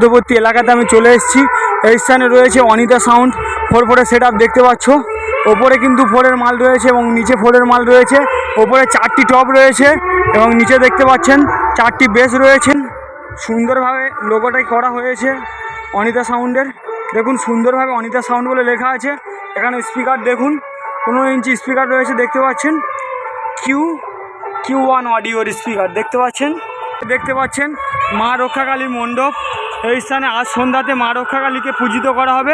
মধ্যবর্তী এলাকাতে আমি চলে এসেছি। এই স্থানে রয়েছে অনিতা সাউন্ড 4-4 সেট আপ দেখতে পাচ্ছ। ওপরে কিন্তু 4-এর মাল রয়েছে এবং নিচে 4-এর মাল রয়েছে। ওপরে 4টি টপ রয়েছে এবং নিচে দেখতে পাচ্ছেন 4টি বেস রয়েছেন। সুন্দরভাবে লোগোটাই করা হয়েছে অনিতা সাউন্ডের। দেখুন সুন্দরভাবে অনিতা সাউন্ড বলে লেখা আছে। এখানে স্পিকার দেখুন 15 ইঞ্চি স্পিকার রয়েছে দেখতে পাচ্ছেন। Q1 অডিওর স্পিকার দেখতে পাচ্ছেন। মা রক্ষাকালীর মণ্ডপ। এই স্থানে আজ সন্ধ্যাতে মা রক্ষাকালীকে পূজিত করা হবে।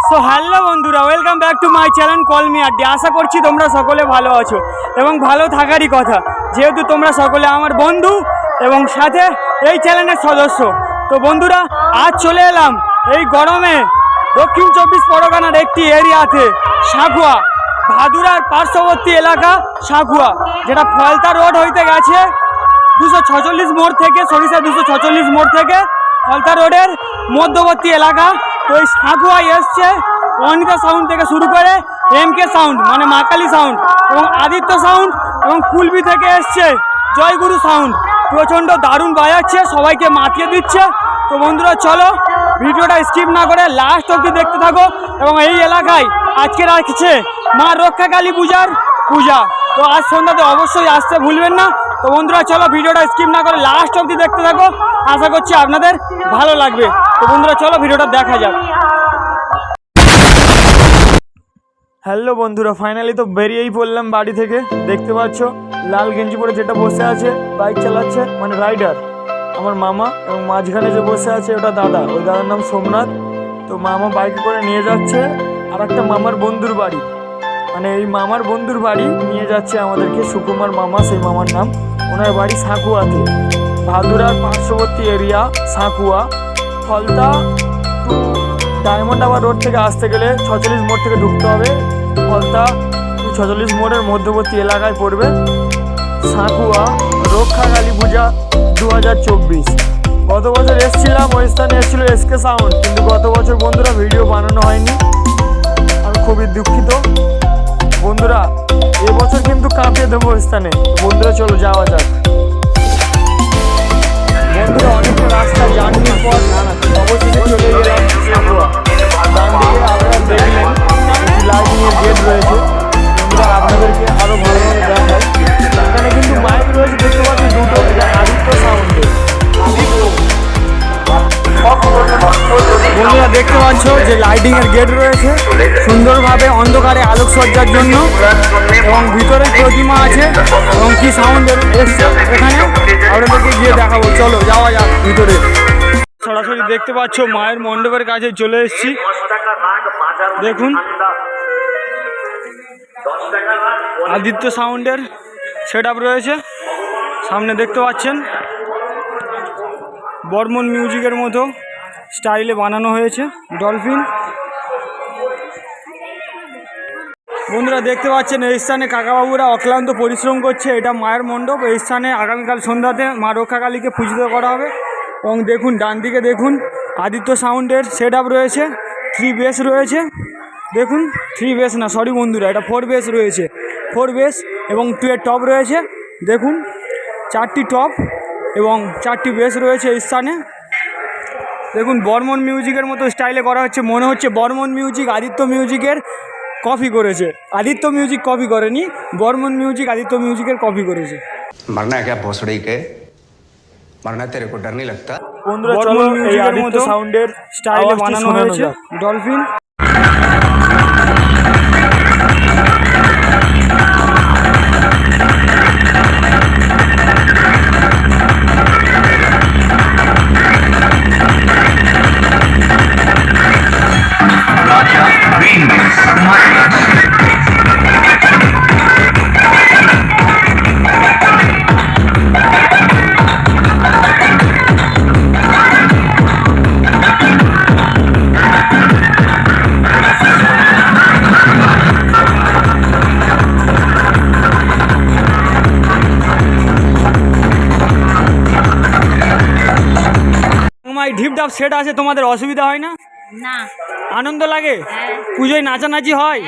সো হ্যালো বন্ধুরা, welcome back to my channel call me আড্ডি। আশা করছি তোমরা সকলে ভালো আছো এবং ভালো থাকারই কথা, যেহেতু তোমরা সকলে আমার বন্ধু এবং সাথে এই চ্যানেলের সদস্য। তো বন্ধুরা, আজ চলে এলাম এই গরমে দক্ষিণ 24 পরগনার একটি এরিয়াতে, সাঁকুয়া, ভাদুরার পার্শ্ববর্তী এলাকা সাঁকুয়া, যেটা ফলতা রোড হইতে গেছে 246 মোড় থেকে, সরিষা 246 মোড় থেকে ফলতা রোডের মধ্যবর্তী এলাকা। তো এই সাঁকুয়ায় এসছে অনিতা সাউন্ড থেকে শুরু করে MK সাউন্ড মানে মা কালী সাউন্ড এবং আদিত্য সাউন্ড এবং কুলবি থেকে এসছে জয়গুরু সাউন্ড। প্রচণ্ড দারুণ বাজাচ্ছে, সবাইকে মাতিয়ে দিচ্ছে। তো বন্ধুরা চলো ভিডিওটা স্কিপ না করে লাস্ট অবধি দেখতে থাকো। এবং এই এলাকায় আজকে রাখছে মা রক্ষাকালী পূজা। তো আজ সন্ধ্যাতে অবশ্যই আসতে ভুলবেন না। তো বন্ধুরা চলো ভিডিওটা স্কিপ না করে লাস্ট অবধি দেখতে থাকো, আশা করছি আপনাদের ভালো লাগবে। তো বন্ধুরা চলো ভিডিওটা দেখা যাক। হ্যালো বন্ধুরা, ফাইনালি তো বেরিয়েই পড়লাম বাড়ি থেকে। দেখতে পাচ্ছ লাল গেঞ্জি পরে যেটা বসে আছে বাইক চালাচ্ছে মানে রাইডার আমার মামা, এবং মাঝখানে যে বসে আছে ওটা দাদা, ওই দাদার নাম সোমনাথ। তো মামা বাইকে করে নিয়ে যাচ্ছে আর একটা মামার বন্ধুর বাড়ি, মানে এই মামার বন্ধুর বাড়ি নিয়ে যাচ্ছে আমাদেরকে। সুকুমার মামা সেই মামার নাম। ওনার বাড়ি সাঁকুয়াতে, ভাদুরার পার্শ্ববর্তী area Sankua. Falta to Diamond Harbour road থেকে আসতে গেলে 46 মোড় থেকে ঢুকতে হবে। ফলতা টু 46 মোড়ের মধ্যবর্তী এলাকায় পড়বে সাঁকুয়া রক্ষাকালী পূজা 2024। গত বছর এসেছিলাম, ওই স্থানে এসেছিলো SK সাউন্ড, কিন্তু গত বছর বন্ধুরা ভিডিও বানানো হয়নি, আমি খুবই দুঃখিত। বন্ধুরা এবছর কিন্তু কাঁপিয়ে দেবো স্থানে। বন্ধুরা চলো যাওয়া যাক। বন্ধুরা অনেকটা রাস্তা জার্নির পর অবশেষে চলে গেলাম সাঁকুয়া। ডান দিকে আপনারা দেখলেন লাইটিংয়ের গেট রয়েছে। বন্ধুরা আপনাদেরকে আরও ভালোভাবে দেখায়, এখানে কিন্তু মাইক রয়েছে দেখতে পাচ্ছি দুটো, এটা আদিত্য সাউন্ডের। বন্ধুরা দেখতে পাচ্ছ যে লাইটিংয়ের গেট রয়েছে সুন্দরভাবে অন্ধকারে আলোকসজ্জার জন্য, এবং ভিতরে প্রতিমা আছে এবং কি সাউন্ডের এসছে এখানে আপনাদেরকে গিয়ে দেখাবো। চলো যাওয়া যাক ভিতরে। সরাসরি দেখতে পাচ্ছ মায়ের মণ্ডপের কাছে চলে এসেছি। দেখুন আদিত্য সাউন্ডের সেট আপ রয়েছে সামনে, দেখতে পাচ্ছেন বর্মন মিউজিকের মতো স্টাইলে বানানো হয়েছে ডলফিন। বন্ধুরা দেখতে পাচ্ছেন এই স্থানে কাকাবাবুরা অক্লান্ত পরিশ্রম করছে। এটা মায়ের মণ্ডপ। এই স্থানে আগামীকাল সন্ধ্যাতে মা রক্ষাকালীকে পূজিত করা হবে। এবং দেখুন ডান দিকে দেখুন আদিত্য সাউন্ডের সেট আপ রয়েছে, 3 বেস রয়েছে। দেখুন 3 বেস না, সরি বন্ধুরা, এটা 4 বেস রয়েছে। 4 বেস এবং 2 এর টপ রয়েছে। দেখুন 4টি টপ এবং 4টি বেস রয়েছে এই স্থানে। দেখুন বর্মন মিউজিকের মতো স্টাইলে করা হচ্ছে, মনে হচ্ছে বর্মন মিউজিক আদিত্য মিউজিকের কপি করেছে। আদিত্য মিউজিক কপি করেনি, বর্মন মিউজিক আদিত্য মিউজিকের কপি করেছে। मरना है क्या भोसड़ी के? मरना तेरे को डर नहीं लगता? বন্ধুরা চলো এই আদিত্য সাউন্ডের স্টাইলে বানানো হয়েছে ডলফিন। ঢিপঢাপ সেট আছে, তোমাদের অসুবিধা হয় না? না। আনন্দ লাগে? পুজোয় নাচানাচি হয়?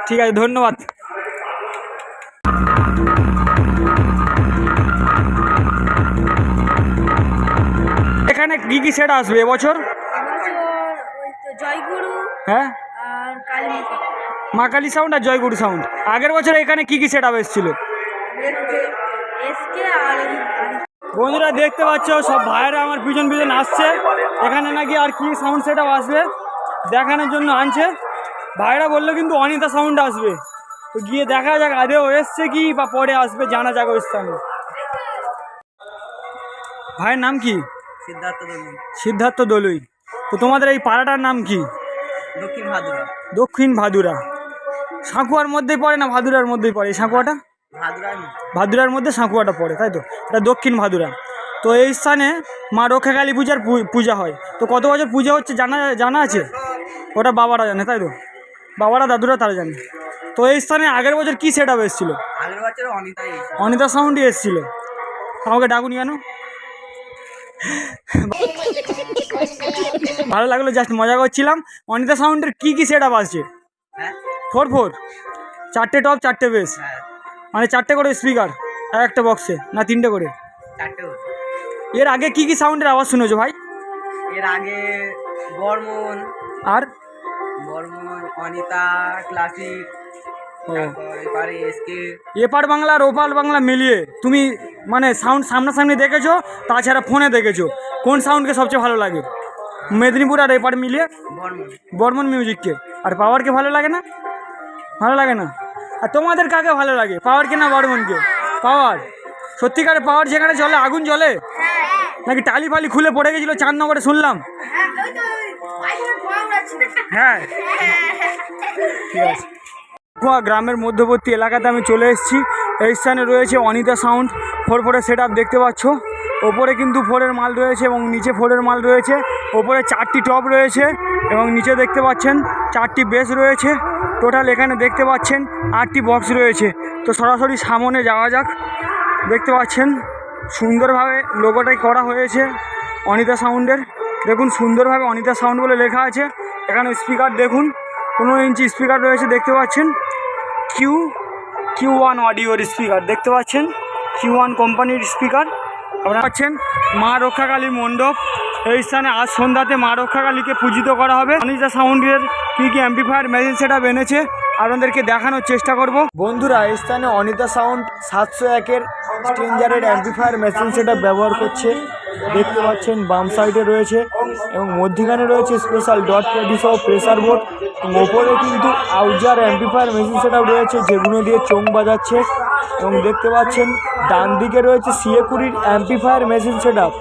ঠিক আছে, ধন্যবাদ। কি সেট আসবে এবছর? ওই তো জয়গুরু হ্যাঁ, আর কালীমুখী মা কালী সাউন্ড আর জয়গুরু সাউন্ড। আগের বছর এখানে কি সেট আপ এসেছিল? এসকে আর বন্ধুরা দেখতে পাচ্ছ সব ভাইয়েরা আমার পিছন পিছন আসছে। এখানে নাকি আর কি সাউন্ড সেট আপ আসবে দেখানোর জন্য আনছে। ভাইরা বললো কিন্তু অনিতা সাউন্ড আসবে, তো গিয়ে দেখা যাক আদেও এসছে কি বা পরে আসবে, জানা যাক ওই স্থানে। ভাইয়ের নাম কি? সিদ্ধার্থ দলুই, সিদ্ধার্থ দলুই। তো তোমাদের এই পাড়াটার নাম কি? দক্ষিণ ভাদুরা। দক্ষিণ ভাদুরা। সাঁকুয়ার মধ্যেই পড়ে না ভাদুরার মধ্যেই পড়ে? এই সাঁকুয়াটা ভাদুরায় ভাদুরার মধ্যে সাঁকুয়াটা পড়ে, তাই তো? এটা দক্ষিণ ভাদুরা। তো এই স্থানে মা রক্ষাকালী পূজার পূজা হয়। তো কত বছর পূজা হচ্ছে জানা আছে? ওটা বাবারা জানে, তাই তো? বাবারা দাদুরা তারা জানে। তো এই স্থানে আগের বছর কি সেট আপ এসেছিলো? আগের বছর অনিতাই অনিতা সাউন্ডই এসেছিলো। আমাকে ডাকুনি কেন? ভালো লাগলো, জাস্ট মজা করছিলাম। অনিতা সাউন্ডের কি সেট আপ আসছে? হ্যাঁ 4-4, 4টে টপ 4টে বেস, হ্যাঁ মানে 4টে করে স্পিকার একটা বক্সে, না 3টে করে? 4টে হচ্ছে। এর আগে কি সাউন্ডের আওয়াজ শুনেছো ভাই? এর আগে বর্মন, আর অনিতা, ক্লাসিক, ও, তারপর এবারে এসকে। এপার বাংলা আর ওপার বাংলা মিলিয়ে তুমি মানে সাউন্ড সামনাসামনি দেখেছো, তাছাড়া ফোনে দেখেছো, কোন সাউন্ডকে সবচেয়ে ভালো লাগে? মেদিনীপুর আর এপার মিলিয়ে বর্মন। বর্মন মিউজিককে। আর পাওয়ারকে ভালো লাগে না? ভালো লাগে না? আর তোমাদের কাকে ভালো লাগে, পাওয়ারকে না বর্মনকে? পাওয়ার। সত্যিকারে পাওয়ার যেখানে চলে আগুন জ্বলে, নাকি টালি ফালি খুলে পড়ে গেছিলো চাঁদনগরে শুনলাম? হ্যাঁ ঠিক আছে। গ্রামের মধ্যবর্তী এলাকাতে আমি চলে এসেছি। এই স্থানে রয়েছে অনিতা সাউন্ড 4-4 সেট আপ, দেখতে পাচ্ছ। ওপরে কিন্তু 4-এর মাল রয়েছে এবং নিচে 4-এর মাল রয়েছে। ওপরে 4টি টপ রয়েছে এবং নিচে দেখতে পাচ্ছেন 4টি বেস রয়েছে। টোটাল এখানে দেখতে পাচ্ছেন 8টি বক্স রয়েছে। তো সরাসরি সামনে যাওয়া যাক। দেখতে পাচ্ছেন সুন্দরভাবে লোগোটাই করা হয়েছে অনিতা সাউন্ডের। দেখুন সুন্দরভাবে অনিতা সাউন্ড বলে লেখা আছে। এখানে স্পিকার দেখুন 15 ইঞ্চি স্পিকার রয়েছে, দেখতে পাচ্ছেন। Q1 অডিওর স্পিকার দেখতে পাচ্ছেন, Q1 কোম্পানির স্পিকার। আপনারা পাচ্ছেন মা রক্ষাকালী মণ্ডপ। এই স্থানে আজ সন্ধ্যাতে মা রক্ষাকালীকে পূজিত করা হবে। অনিতা সাউন্ডের কী অ্যাম্পলিফায়ার মেশিন সেট আপ এনেছে আপনাদেরকে দেখানোর চেষ্টা করব। বন্ধুরা এই স্থানে অনিতা সাউন্ড 701-এর স্ট্রেঞ্জারের অ্যাম্পলিফায়ার মেশিন সেট আপ ব্যবহার করছে। দেখতে পাচ্ছেন বাম সাইডে রয়েছে এবং মধ্যিখানে রয়েছে স্পেশাল ডট সহ প্রেসার বোর্ড। ওপরে কিন্তু আউজার অ্যাম্পলিফায়ার মেশিন সেট আপ রয়েছে, যেগুলো দিয়ে চোং বাজাচ্ছে। এবং দেখতে পাচ্ছেন ডান দিকে রয়েছে CA-20 amplifier machine set up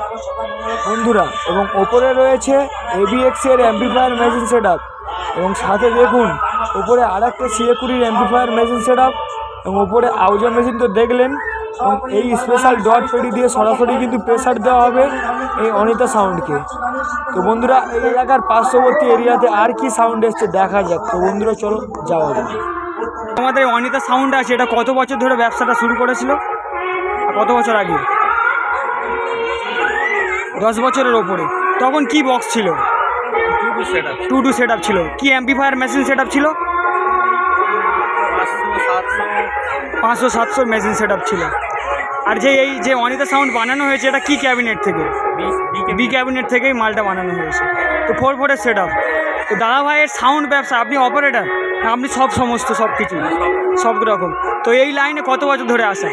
বন্ধুরা, এবং ওপরে রয়েছে ABX-এর অ্যাম্পলিফায়ার মেশিন সেট আপ। এবং সাথে দেখুন ওপরে আরেকটা CA-20 amplifier machine set up এবং ওপরে আউজার মেশিন তো দেখলেন। এবং এই স্পেশাল ডট পেডি দিয়ে সরাসরি কিন্তু প্রেসার দেওয়া হবে এই অনিতা সাউন্ডকে। তো বন্ধুরা এই এলাকার পার্শ্ববর্তী এরিয়াতে আর কি সাউন্ড এসছে দেখা যাক। তো বন্ধুরা চলো যাওয়া যাক। আমাদের অনিতা সাউন্ড আছে, এটা কত বছর ধরে ব্যবসাটা শুরু করেছিল? কত বছর আগে? 10 বছরের ওপরে। তখন কি বক্স ছিল? 2-2 সেট আপ ছিল। কি অ্যাম্পলিফায়ার মেশিন সেট আপ ছিল? 500-700 মেশিন সেট আপ ছিল। আর এই যে অনিতা সাউন্ড বানানো হয়েছে এটা কি ক্যাবিনেট থেকে? বি ক্যাবিনেট থেকেই মালটা বানানো হয়েছে। তো 4-4-এর সেট আপ। তো দাদা ভাইয়ের সাউন্ড ব্যবসা, আপনি অপারেটার? আপনি সব কিছু সব রকম। তো এই লাইনে কত বছর ধরে আসা?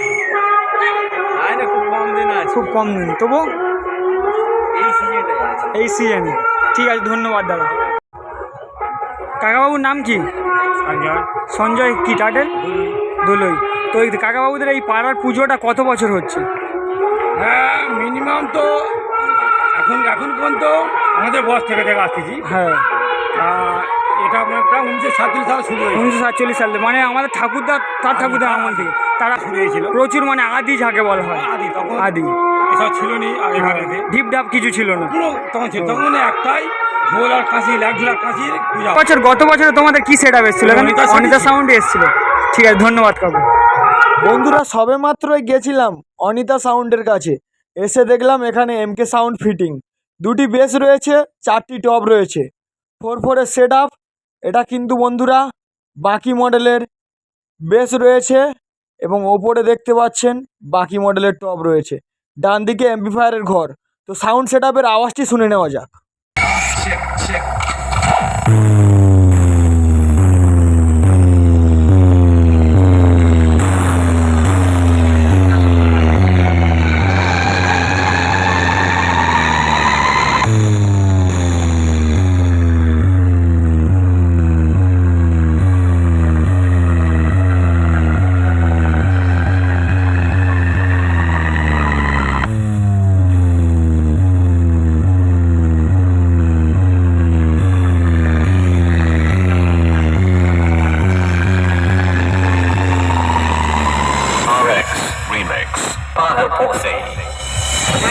খুব কম দিন, তবু এই সিজনে। ঠিক আছে, ধন্যবাদ দাদা। কাকাবাবুর নাম কি? সঞ্জয় কি টাটেল? দোলই। তো এই কাকাবাবুদের এই পাড়ার পুজোটা কত বছর হচ্ছে? হ্যাঁ মিনিমাম তো এখন পর্যন্ত আমাদের বয়স থেকে আসতেছি। হ্যাঁ, এটা আপনার প্রায় 1947 সালে শুরু হয়েছে। 1947 সালে, মানে আমাদের ঠাকুরদা তার ঠাকুরদার আমল থেকে তারা শুরু হয়েছিল। প্রচুর, মানে আদি যাকে বলা হয় আদি তখন আদি। এসব ছিল নি আগেকারেতে। ঢিপ ঢাপ কিছু ছিল না তখন ছিল তখন একটাই ঢোল আর কাশি, লাঠি কাশির পূজা। গত বছরে তোমাদের কি সেট আপ এসেছিল? অনিতা সাউন্ড এসেছিল। ঠিক আছে, ধন্যবাদ কাকু। বন্ধুরা সবে মাত্রই গেছিলাম অনিতা সাউন্ডের কাছে, এসে দেখলাম এখানে MK সাউন্ড ফিটিং। 2টি বেস রয়েছে, 4টি টপ রয়েছে, 4-4-এর সেট আপ। এটা কিন্তু বন্ধুরা বাকি মডেলের বেস রয়েছে এবং ওপরে দেখতে পাচ্ছেন বাকি মডেলের টপ রয়েছে। ডান দিকে অ্যাম্পলিফায়ারের ঘর। তো সাউন্ড সেট আপের আওয়াজটি শুনে নেওয়া যাক।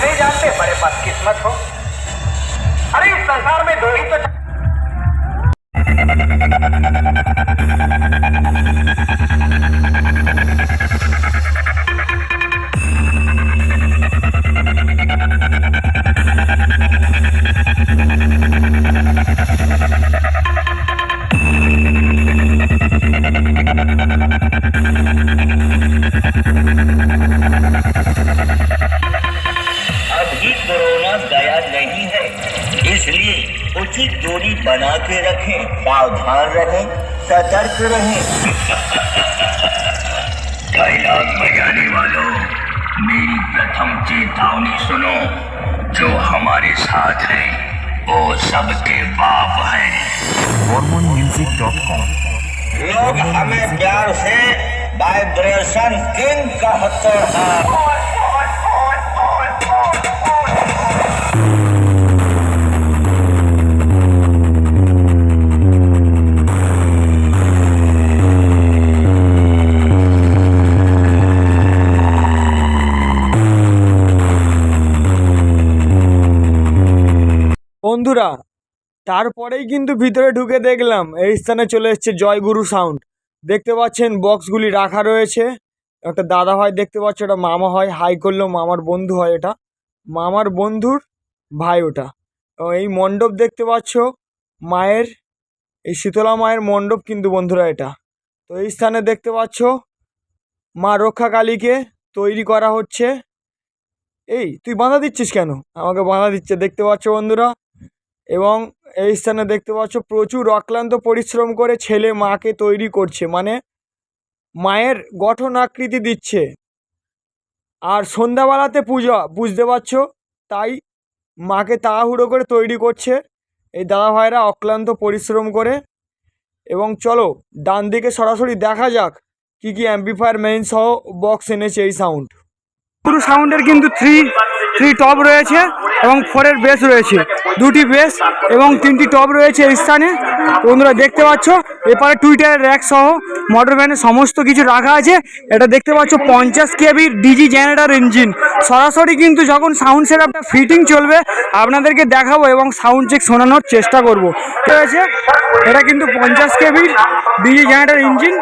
नहीं जानते बड़े बदकिस्मत हो। अरे इस संसार में दो ही तो अभी कोरोना गया नहीं है, इसलिए उचित दूरी बना के रखें, सावधान रहें, सतर्क रहें। डायलॉग बजाने वालों, मेरी प्रथम चेतावनी सुनो। जो हमारे साथ है वो सबके बाप है। लोग हमें प्यार से वाइब्रेशन किंग कहते हैं। বন্ধুরা তারপরেই কিন্তু ভিতরে ঢুকে দেখলাম এই স্থানে চলে এসেছে জয়গুরু সাউন্ড। দেখতে পাচ্ছেন বক্সগুলি রাখা রয়েছে। একটা দাদা হয় দেখতে পাচ্ছ, এটা মামা হয়, হাই করলেও মামার বন্ধু হয়, এটা মামার বন্ধুর ভাই ওটা। এবং এই মণ্ডপ দেখতে পাচ্ছ মায়ের, এই শীতলা মায়ের মণ্ডপ কিন্তু বন্ধুরা এটা। তো এই স্থানে দেখতে পাচ্ছ মা রক্ষা কালীকে তৈরি করা হচ্ছে। এই তুই বাঁধা দিচ্ছিস কেন? আমাকে বাঁধা দিচ্ছে দেখতে পাচ্ছ বন্ধুরা। এবং এই স্থানে দেখতে পাচ্ছ প্রচুর অক্লান্ত পরিশ্রম করে ছেলে মাকে তৈরি করছে, মানে মায়ের গঠন আকৃতি দিচ্ছে। আর সন্ধ্যাবেলাতে পূজা, বুঝতে পারছো, তাই মাকে তাড়াহুড়ো করে তৈরি করছে এই দাদা ভাইরা অক্লান্ত পরিশ্রম করে। এবং চলো ডান দিকে সরাসরি দেখা যাক কি কি অ্যাম্পলিফায়ার মেইন সহ বক্স এনেছে এই সাউন্ড। পুরো সাউন্ডের কিন্তু থ্রি টপ রয়েছে এবং 4 বেস রয়েছে, 2টি বেস এবং 3টি টপ রয়েছে এই স্থানে। বন্ধুরা দেখতে পাচ্ছ এপারে টুইটারের র্যাক সহ মোটর ভ্যানের সমস্ত কিছু রাখা আছে। এটা দেখতে পাচ্ছ 50 কেবির ডিজি জেনারেটর ইঞ্জিন। সরাসরি কিন্তু যখন সাউন্ড সেট আপটা ফিটিং চলবে আপনাদেরকে দেখাবো এবং সাউন্ড চেক শোনানোর চেষ্টা করবো। ঠিক আছে, এটা কিন্তু 50 কেবির ডিজি জেনারেটর ইঞ্জিন।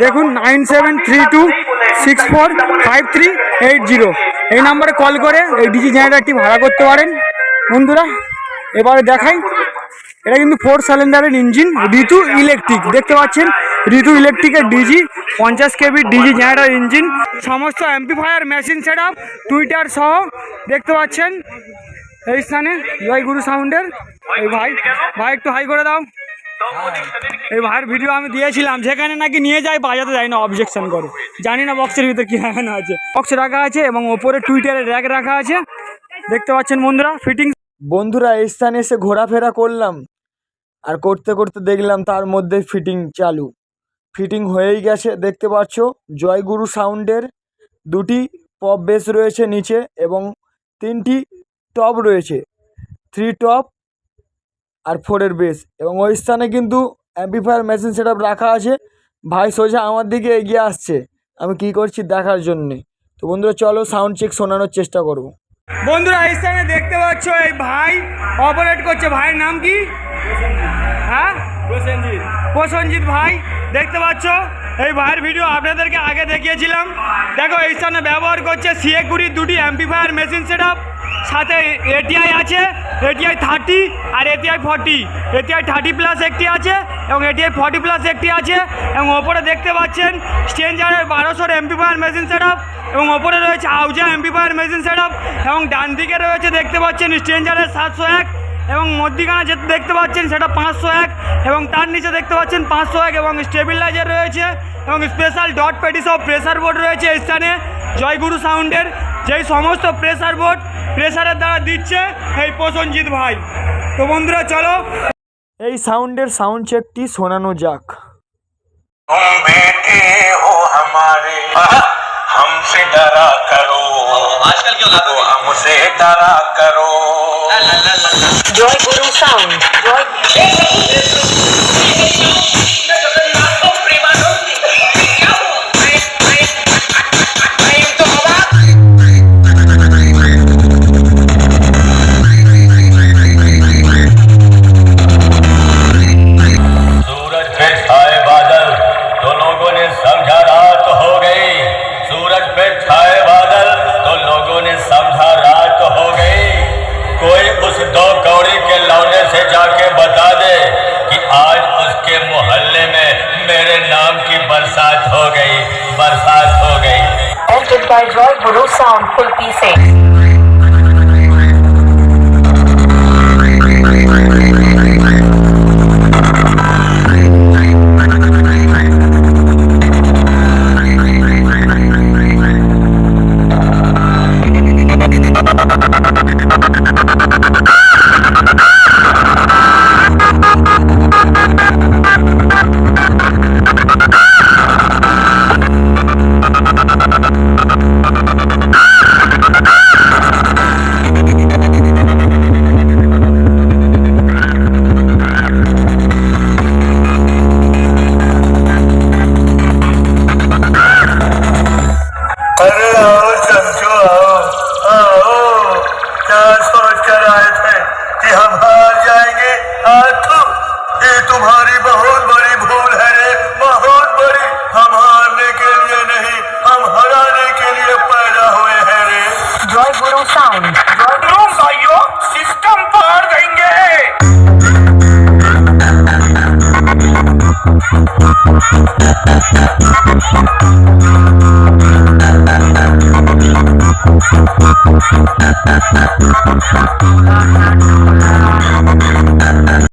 দেখুন 9732645380 এই নাম্বারে কল করে এই ডিজি জেনারেটরটি ভাড়া করতে পারেন। বন্ধুরা এবারে দেখাই, এটা কিন্তু 4 সিলিন্ডারের ইঞ্জিন, ঋতু ইলেকট্রিক। দেখতে পাচ্ছেন ঋতু ইলেকট্রিকের ডিজি 50 কেবির ডিজি জেনারেটর ইঞ্জিন। সমস্ত amplifier machine set up Twitter সহ দেখতে পাচ্ছেন এই স্থানে জয়গুরু সাউন্ডের। এই ভাই একটু হাই করে দাও। এই ভাইয়ের ভিডিও আমি দিয়েছিলাম, যেখানে নাকি নিয়ে যায় বাজাতে যায় না, অবজেকশন করে। জানি না বক্সের ভিতরে কী লাগানো আছে। বক্স রাখা আছে এবং ওপরে টুইটারের র্যাক রাখা আছে দেখতে পাচ্ছেন বন্ধুরা। ফিটিং বন্ধুরা এই স্থানে এসে ঘোরাফেরা করলাম আর করতে করতে দেখলাম তার মধ্যে ফিটিং হয়েই গেছে। দেখতে পাচ্ছ জয়গুরু সাউন্ডের 2টি পপ বেস রয়েছে নিচে এবং 3টি টপ রয়েছে, 3 টপ আর 4 বেস। এবং ওই স্থানে কিন্তু অ্যাম্পলিফায়ার মেশিন সেট আপ রাখা আছে। ভাই সোজা আমার দিকে এগিয়ে আসছে আমি কি করছি দেখার জন্যে। তো বন্ধুরা চলো সাউন্ড চেক শোনানোর চেষ্টা করব। বন্ধুরা এই স্থানে দেখতে পাচ্ছ এই ভাই অপারেট করছে। ভাইয়ের নাম কি? হ্যাঁ, প্রসেনজিৎ ভাই। দেখতে পাচ্ছ এই ভাইয়ের ভিডিও আপনাদেরকে আগে দেখিয়েছিলাম। দেখো এই স্থানে ব্যবহার করছে CA20 2টি অ্যাম্পলিফায়ার মেশিন সেট আপ সাথে এটিআই আছে, এটিআই 30 আর এটিআই 40। এটিআই 30+ একটি আছে এবং এটিআই 40+ একটি আছে। এবং ওপরে দেখতে পাচ্ছেন স্ট্রেঞ্জারের 1200 এমপ্লিফায়ার মেশিন সেট আপ এবং ওপরে রয়েছে আউজা এমপ্লিফায়ার মেশিন সেট আপ এবং ডান দিকে রয়েছে দেখতে পাচ্ছেন স্ট্রেঞ্জারের 701 এবং মধ্যিখানে যেটা দেখতে পাচ্ছেন সেটা 501 এবং তার নিচে দেখতে পাচ্ছেন 501 এবং স্টেবিলাইজার রয়েছে এবং স্পেশাল ডট পেটি সব প্রেসার বোর্ড রয়েছে এই স্থানে জয়গুরু সাউন্ডের, যেই সমস্ত প্রেসার বোর্ড প্রেসারের দ্বারা দিচ্ছে এই প্রসঞ্জিৎ ভাই। তো বন্ধুরা চলো এই সাউন্ডের সাউন্ড চেকটি শোনানো যাক। तुम बेटे हो हमारे हमसे डरा करो आजकल क्यों तो हमसे डरा करो जय गुरु साउंड सूरज पे छाए बादल तो लोगों ने समझा रात हो गई सूरज पे छाए बादल तो लोगों ने समझा रात हो गई कोई उस 2 कौड़ी के लौने से जाके बता दे कि आज उसके मोहल्ले में मेरे नाम की बरसात हो गई entered by Joy Guru Sound Pulpi Singh. तुम्हारी बहुत बड़ी भूल है रे, बहुत बड़ी। हम हारने के लिए नहीं, हम हराने के लिए पैदा हुए हैं रे। Joy Guru Sound. भाइयों सिस्टम पार देंगे।